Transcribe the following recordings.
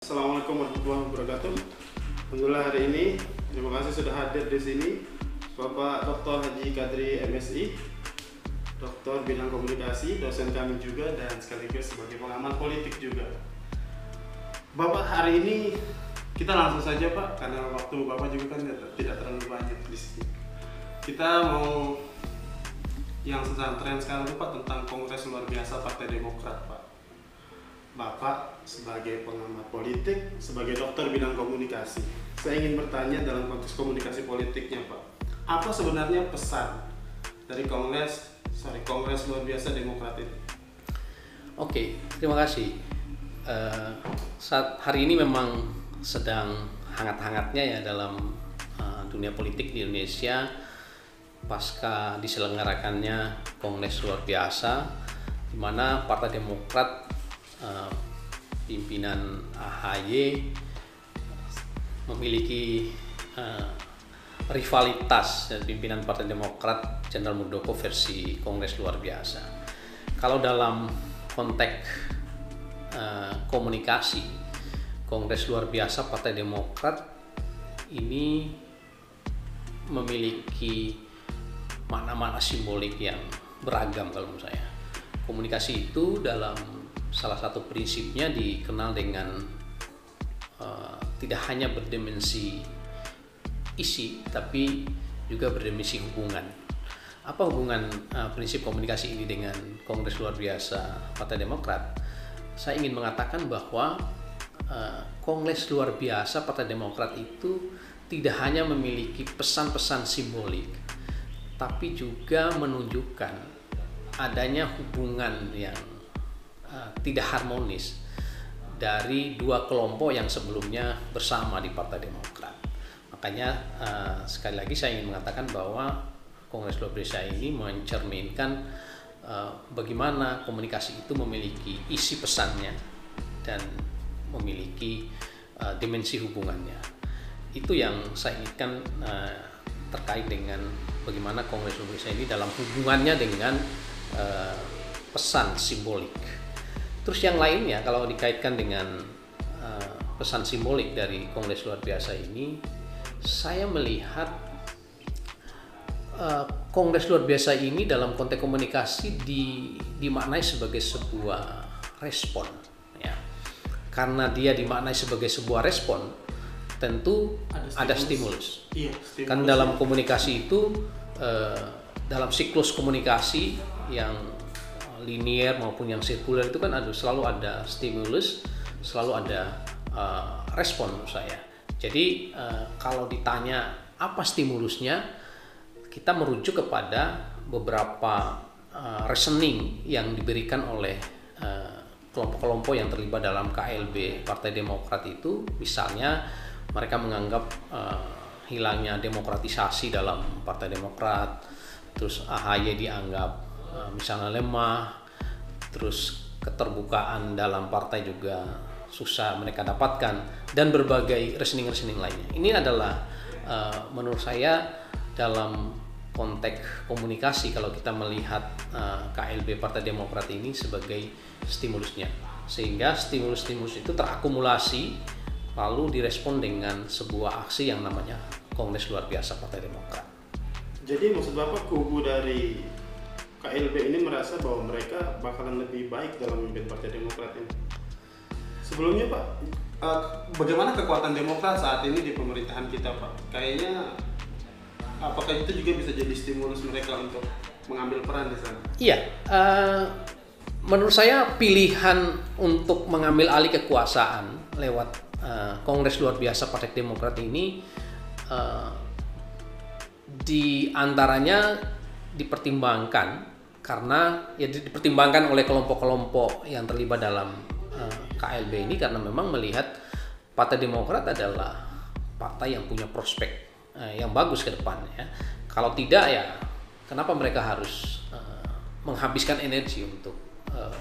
Assalamualaikum warahmatullahi wabarakatuh. Alhamdulillah hari ini terima kasih sudah hadir di sini Bapak Dr. Haji Kadri MSI, Doktor Bidang Komunikasi, dosen kami juga dan sekaligus sebagai pengamat politik juga. Bapak, hari ini kita langsung saja Pak, karena waktu Bapak juga kan tidak terlalu banyak di sini. Kita mau yang sedang tren sekarang itu Pak tentang Kongres Luar Biasa Partai Demokrat Pak. Bapak sebagai pengamat politik, sebagai dokter bidang komunikasi, saya ingin bertanya dalam konteks komunikasi politiknya Pak, apa sebenarnya pesan dari Kongres Luar Biasa Demokrat ini? Oke, terima kasih. Saat hari ini memang sedang hangat-hangatnya ya dalam dunia politik di Indonesia pasca diselenggarakannya Kongres Luar Biasa, di mana Partai Demokrat pimpinan AHY memiliki rivalitas dan pimpinan Partai Demokrat Jenderal Muldoko versi Kongres Luar Biasa. Kalau dalam konteks komunikasi, Kongres Luar Biasa Partai Demokrat ini memiliki makna-makna simbolik yang beragam kalau menurut saya. Komunikasi itu dalam salah satu prinsipnya dikenal dengan tidak hanya berdimensi isi, tapi juga berdimensi hubungan. Apa hubungan prinsip komunikasi ini dengan Kongres Luar Biasa Partai Demokrat? Saya ingin mengatakan bahwa Kongres Luar Biasa Partai Demokrat itu tidak hanya memiliki pesan-pesan simbolik, tapi juga menunjukkan adanya hubungan yang tidak harmonis dari dua kelompok yang sebelumnya bersama di Partai Demokrat. Makanya sekali lagi saya ingin mengatakan bahwa Kongres Luar Biasa ini mencerminkan bagaimana komunikasi itu memiliki isi pesannya dan memiliki dimensi hubungannya. Itu yang saya inginkan terkait dengan bagaimana Kongres Luar Biasa ini dalam hubungannya dengan pesan simbolik. Terus yang lainnya kalau dikaitkan dengan pesan simbolik dari Kongres Luar Biasa ini, saya melihat Kongres Luar Biasa ini dalam konteks komunikasi dimaknai sebagai sebuah respon, ya. Karena dia dimaknai sebagai sebuah respon, tentu ada stimulus. Iya, stimulus. Kan dalam komunikasi itu dalam siklus komunikasi yang linear maupun yang sirkuler itu kan selalu ada stimulus, selalu ada respon menurut saya. Jadi kalau ditanya apa stimulusnya, kita merujuk kepada beberapa reasoning yang diberikan oleh kelompok-kelompok yang terlibat dalam KLB Partai Demokrat itu. Misalnya mereka menganggap hilangnya demokratisasi dalam Partai Demokrat, terus AHY dianggap misalnya lemah, terus keterbukaan dalam partai juga susah mereka dapatkan, dan berbagai reasoning lainnya. Ini adalah menurut saya dalam konteks komunikasi kalau kita melihat KLB Partai Demokrat ini sebagai stimulusnya, sehingga stimulus itu terakumulasi lalu direspon dengan sebuah aksi yang namanya Kongres Luar Biasa Partai Demokrat. Jadi maksud Bapak kubu dari KLB ini merasa bahwa mereka bakalan lebih baik dalam memimpin Partai Demokrat ini. Sebelumnya Pak, bagaimana kekuatan Demokrat saat ini di pemerintahan kita Pak? Kayaknya apakah itu juga bisa jadi stimulus mereka untuk mengambil peran di sana? Iya, menurut saya pilihan untuk mengambil alih kekuasaan lewat Kongres Luar Biasa Partai Demokrat ini di antaranya dipertimbangkan karena dipertimbangkan oleh kelompok-kelompok yang terlibat dalam KLB ini, karena memang melihat Partai Demokrat adalah partai yang punya prospek yang bagus ke depan, ya. Kalau tidak, ya kenapa mereka harus menghabiskan energi untuk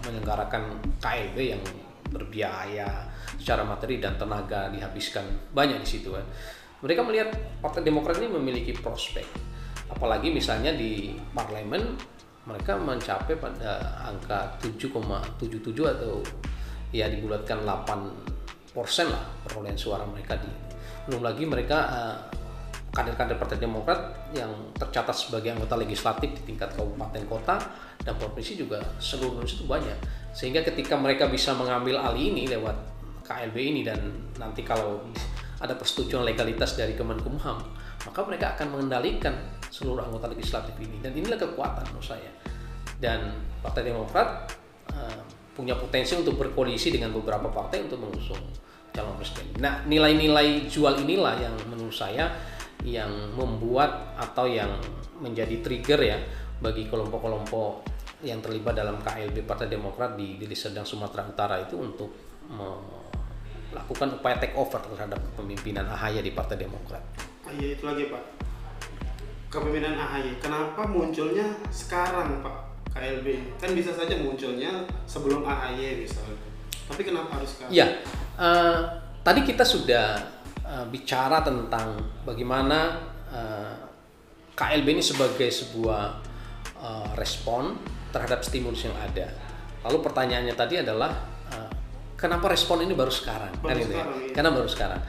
menyelenggarakan KLB yang berbiaya secara materi dan tenaga dihabiskan banyak di situ kan. Mereka melihat Partai Demokrat ini memiliki prospek, apalagi misalnya di parlemen mereka mencapai pada angka 7,77 atau ya dibulatkan 8% lah perolehan suara mereka di. Belum lagi mereka kader-kader Partai Demokrat yang tercatat sebagai anggota legislatif di tingkat kabupaten kota dan provinsi juga seluruh Indonesia itu banyak. Sehingga ketika mereka bisa mengambil alih ini lewat KLB ini, dan nanti kalau ada persetujuan legalitas dari Kemenkumham, maka mereka akan mengendalikan seluruh anggota legislatif ini, dan inilah kekuatan menurut saya. Dan Partai Demokrat punya potensi untuk berkoalisi dengan beberapa partai untuk mengusung calon presiden. Nah, nilai-nilai jual inilah yang menurut saya yang membuat atau yang menjadi trigger ya bagi kelompok-kelompok yang terlibat dalam KLB Partai Demokrat di Deli Serdang, Sumatera Utara itu untuk melakukan upaya take over terhadap kepemimpinan AHY di Partai Demokrat. Iya, itu lagi Pak. Kepemimpinan AHY, kenapa munculnya sekarang Pak KLB? Kan bisa saja munculnya sebelum AHY misalnya. Tapi kenapa harus sekarang? Ya, tadi kita sudah bicara tentang bagaimana KLB ini sebagai sebuah respon terhadap stimulus yang ada. Lalu pertanyaannya tadi adalah kenapa respon ini baru sekarang? Iya. Karena baru sekarang.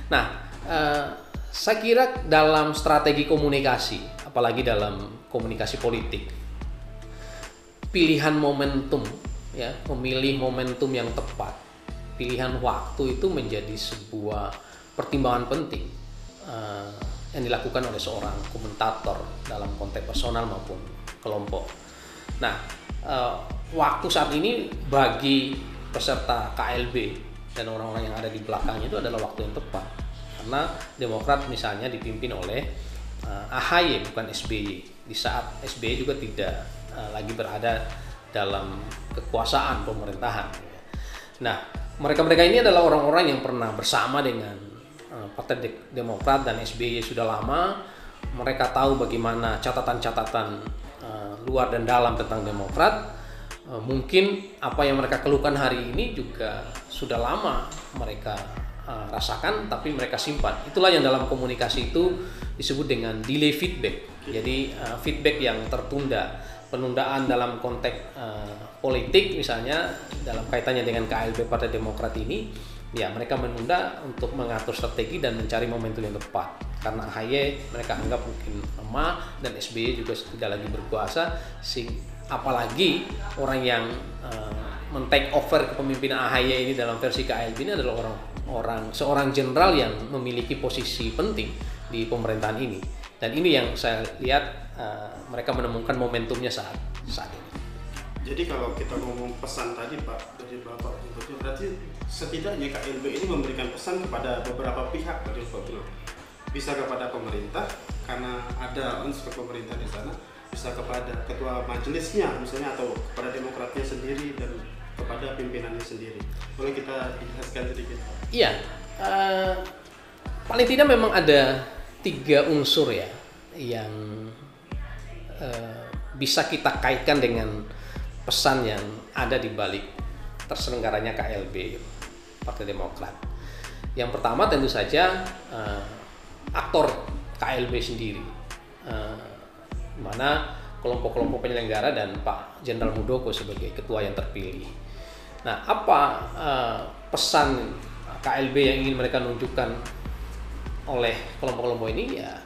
Nah, saya kira dalam strategi komunikasi, apalagi dalam komunikasi politik, pilihan momentum, ya, memilih momentum yang tepat, pilihan waktu itu menjadi sebuah pertimbangan penting yang dilakukan oleh seorang komentator dalam konteks personal maupun kelompok. Nah, waktu saat ini bagi peserta KLB dan orang-orang yang ada di belakangnya itu adalah waktu yang tepat, karena Demokrat misalnya dipimpin oleh AHY bukan SBY, di saat SBY juga tidak lagi berada dalam kekuasaan pemerintahan. Nah, mereka-mereka ini adalah orang-orang yang pernah bersama dengan Partai Demokrat dan SBY sudah lama. Mereka tahu bagaimana catatan-catatan luar dan dalam tentang Demokrat. Mungkin apa yang mereka keluhkan hari ini juga sudah lama mereka rasakan, tapi mereka simpan. Itulah yang dalam komunikasi itu disebut dengan delay feedback. Jadi feedback yang tertunda, penundaan dalam konteks politik misalnya dalam kaitannya dengan KLB Partai Demokrat ini. Ya, mereka menunda untuk mengatur strategi dan mencari momentum yang tepat. Karena AHY mereka anggap mungkin lemah dan SBY juga tidak lagi berkuasa. Apalagi orang yang men-take over kepemimpinan AHY ini dalam versi KLB ini adalah seorang jenderal yang memiliki posisi penting di pemerintahan ini. Dan ini yang saya lihat mereka menemukan momentumnya saat ini. Jadi kalau kita ngomong pesan tadi Pak dari Bapak, berarti setidaknya KLB ini memberikan pesan kepada beberapa pihak tadi Pak bilang. Bisa kepada pemerintah karena ada unsur pemerintah di sana, bisa kepada ketua majelisnya misalnya, atau kepada Demokratnya sendiri dan kepada pimpinannya sendiri. Boleh kita jelaskan sedikit Pak? Iya, paling tidak memang ada 3 unsur ya yang bisa kita kaitkan dengan pesan yang ada di balik terselenggaranya KLB Partai Demokrat. Yang pertama tentu saja aktor KLB sendiri, mana kelompok-kelompok penyelenggara dan Pak Jenderal Muldoko sebagai ketua yang terpilih. Nah, apa pesan KLB yang ingin mereka nunjukkan oleh kelompok-kelompok ini? Ya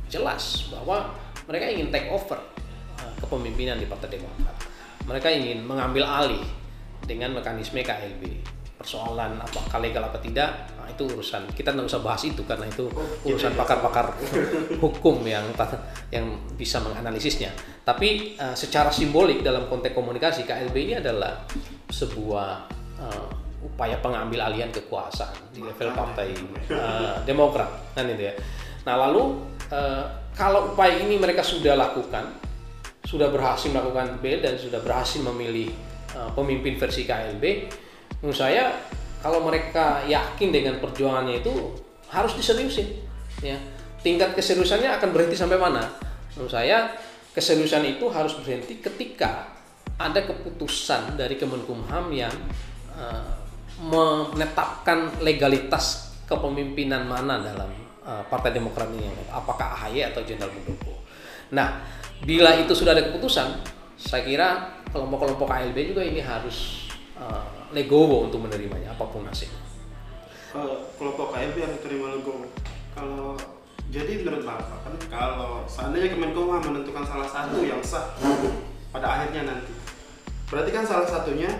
jelas bahwa mereka ingin take over kepemimpinan di Partai Demokrat. Mereka ingin mengambil alih dengan mekanisme KLB. Persoalan apakah legal apa tidak, nah itu urusan kita nggak usah bahas itu karena itu urusan pakar-pakar hukum yang bisa menganalisisnya. Tapi secara simbolik dalam konteks komunikasi, KLB ini adalah sebuah upaya pengambil alihan kekuasaan di level Partai Demokrat, kan itu ya. Nah, lalu kalau upaya ini mereka sudah lakukan, sudah berhasil melakukan BEL dan sudah berhasil memilih pemimpin versi KLB, menurut saya kalau mereka yakin dengan perjuangannya itu harus diseriusin. Ya, tingkat keseriusannya akan berhenti sampai mana? Menurut saya keseriusan itu harus berhenti ketika ada keputusan dari Kemenkumham yang menetapkan legalitas kepemimpinan mana dalam Partai Demokrat ini, apakah AHY atau Jenderal Muldoko. Nah, bila itu sudah ada keputusan, saya kira kelompok-kelompok KLB juga ini harus legowo untuk menerimanya apapun hasilnya. Kelompok KLB harus terima legowo. Kalau jadi menurut Bapak kan kalau seandainya Kemenkumham menentukan salah satu yang sah pada akhirnya nanti, berarti kan salah satunya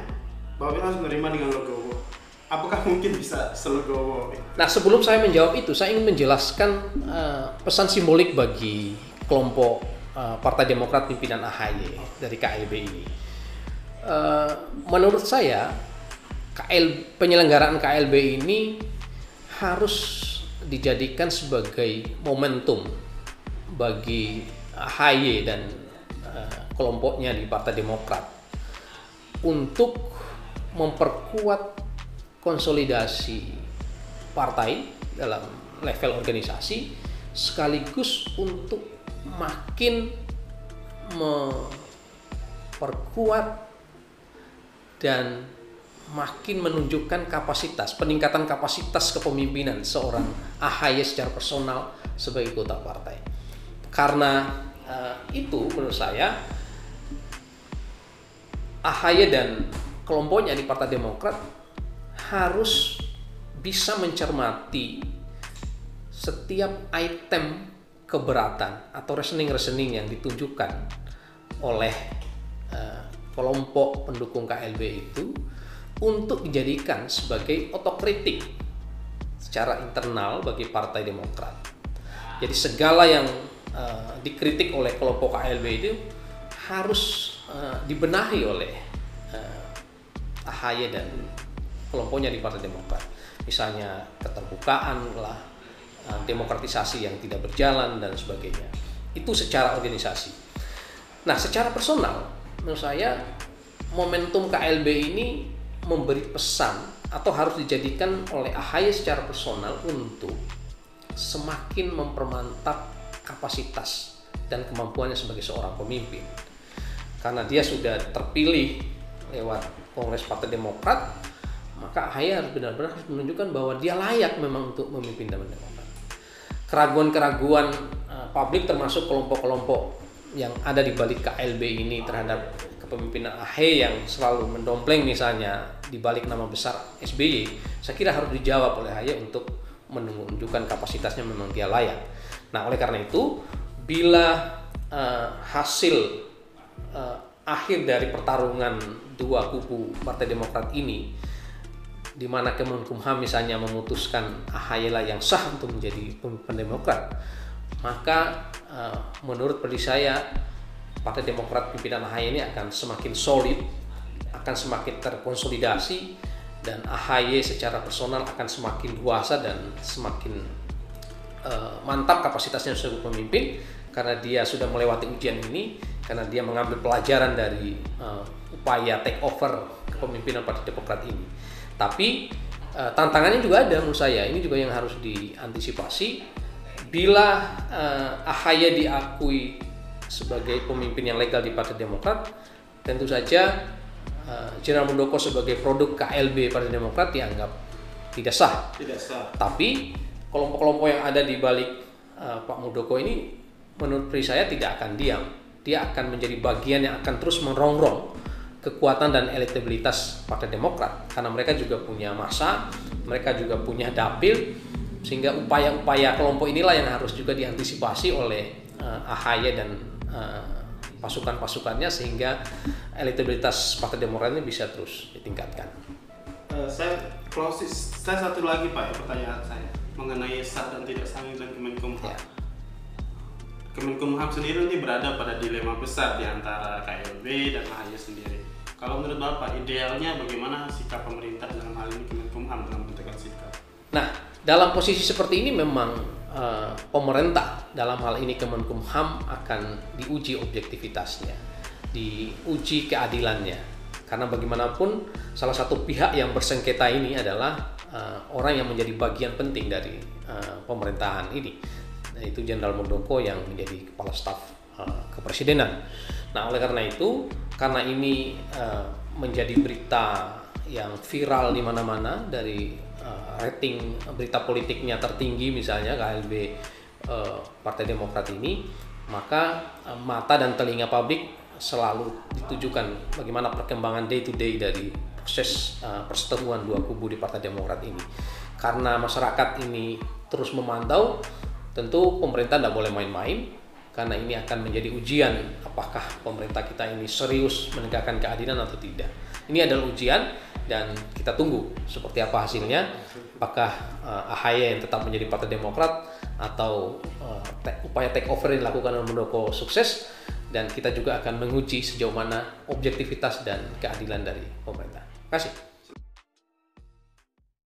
Bapak harus menerima dengan legowo. Apakah mungkin bisa selegowo? Nah, sebelum saya menjawab itu, saya ingin menjelaskan pesan simbolik bagi kelompok Partai Demokrat pimpinan AHY dari KLB ini. Menurut saya, penyelenggaraan KLB ini harus dijadikan sebagai momentum bagi AHY dan kelompoknya di Partai Demokrat untuk memperkuat konsolidasi partai dalam level organisasi, sekaligus untuk makin memperkuat dan makin menunjukkan peningkatan kapasitas kepemimpinan seorang AHY secara personal sebagai kota partai. Karena itu menurut saya AHY dan kelompoknya di Partai Demokrat harus bisa mencermati setiap item keberatan atau reasoning yang ditunjukkan oleh kelompok pendukung KLB itu untuk dijadikan sebagai otokritik secara internal bagi Partai Demokrat. Jadi segala yang dikritik oleh kelompok KLB itu harus dibenahi oleh AHY dan kelompoknya di Partai Demokrat. Misalnya keterbukaan lah, demokratisasi yang tidak berjalan dan sebagainya. Itu secara organisasi. Nah, secara personal menurut saya momentum KLB ini memberi pesan atau harus dijadikan oleh AHY secara personal untuk semakin mempermantap kapasitas dan kemampuannya sebagai seorang pemimpin. Karena dia sudah terpilih lewat Kongres Partai Demokrat, maka AHY harus benar-benar menunjukkan bahwa dia layak memang untuk memimpin Demokrat. Keraguan-keraguan publik termasuk kelompok-kelompok yang ada di balik KLB ini terhadap kepemimpinan AHY yang selalu mendompleng misalnya di balik nama besar SBY, saya kira harus dijawab oleh AHY untuk menunjukkan kapasitasnya memang dia layak. Nah, oleh karena itu, bila hasil akhir dari pertarungan dua kubu Partai Demokrat ini, di mana Kemenkumham misalnya memutuskan AHY lah yang sah untuk menjadi pemimpin Demokrat, maka menurut prediksi saya Partai Demokrat pimpinan AHY ini akan semakin solid, akan semakin terkonsolidasi, dan AHY secara personal akan semakin dewasa dan semakin mantap kapasitasnya sebagai pemimpin karena dia sudah melewati ujian ini, karena dia mengambil pelajaran dari upaya take over kepemimpinan Partai Demokrat ini. Tapi tantangannya juga ada menurut saya, ini juga yang harus diantisipasi. Bila AHY diakui sebagai pemimpin yang legal di Partai Demokrat, tentu saja Jenderal Muldoko sebagai produk KLB Partai Demokrat dianggap tidak sah. Tidak sah. Tapi kelompok-kelompok yang ada di balik Pak Muldoko ini menurut saya tidak akan diam. Dia akan menjadi bagian yang akan terus merongrong kekuatan dan elektabilitas Partai Demokrat, karena mereka juga punya massa, mereka juga punya dapil, sehingga upaya-upaya kelompok inilah yang harus juga diantisipasi oleh AHY dan pasukan-pasukannya sehingga elektabilitas Partai Demokrat ini bisa terus ditingkatkan. Saya satu lagi Pak, pertanyaan saya mengenai sah dan tidak sahnya dan Kemenkumham. Ya. Kemenkumham sendiri ini berada pada dilema besar di antara KLB dan AHY sendiri. Kalau menurut Bapak, idealnya bagaimana sikap pemerintah dalam hal ini Kemenkumham dalam menentukan sikap? Nah, dalam posisi seperti ini memang pemerintah dalam hal ini Kemenkumham akan diuji objektivitasnya, diuji keadilannya. Karena bagaimanapun salah satu pihak yang bersengketa ini adalah orang yang menjadi bagian penting dari pemerintahan ini, yaitu Jenderal Muldoko yang menjadi kepala staf kepresidenan. Nah, oleh karena itu, karena ini menjadi berita yang viral di mana-mana dari rating berita politiknya tertinggi misalnya KLB Partai Demokrat ini, maka mata dan telinga publik selalu ditujukan bagaimana perkembangan day to day dari proses perseteruan dua kubu di Partai Demokrat ini. Karena masyarakat ini terus memantau, tentu pemerintah tidak boleh main-main, karena ini akan menjadi ujian apakah pemerintah kita ini serius menegakkan keadilan atau tidak. Ini adalah ujian dan kita tunggu seperti apa hasilnya, apakah AHY yang tetap menjadi Partai Demokrat atau upaya take over yang dilakukan oleh Muldoko sukses, dan kita juga akan menguji sejauh mana objektivitas dan keadilan dari pemerintah. Terima kasih.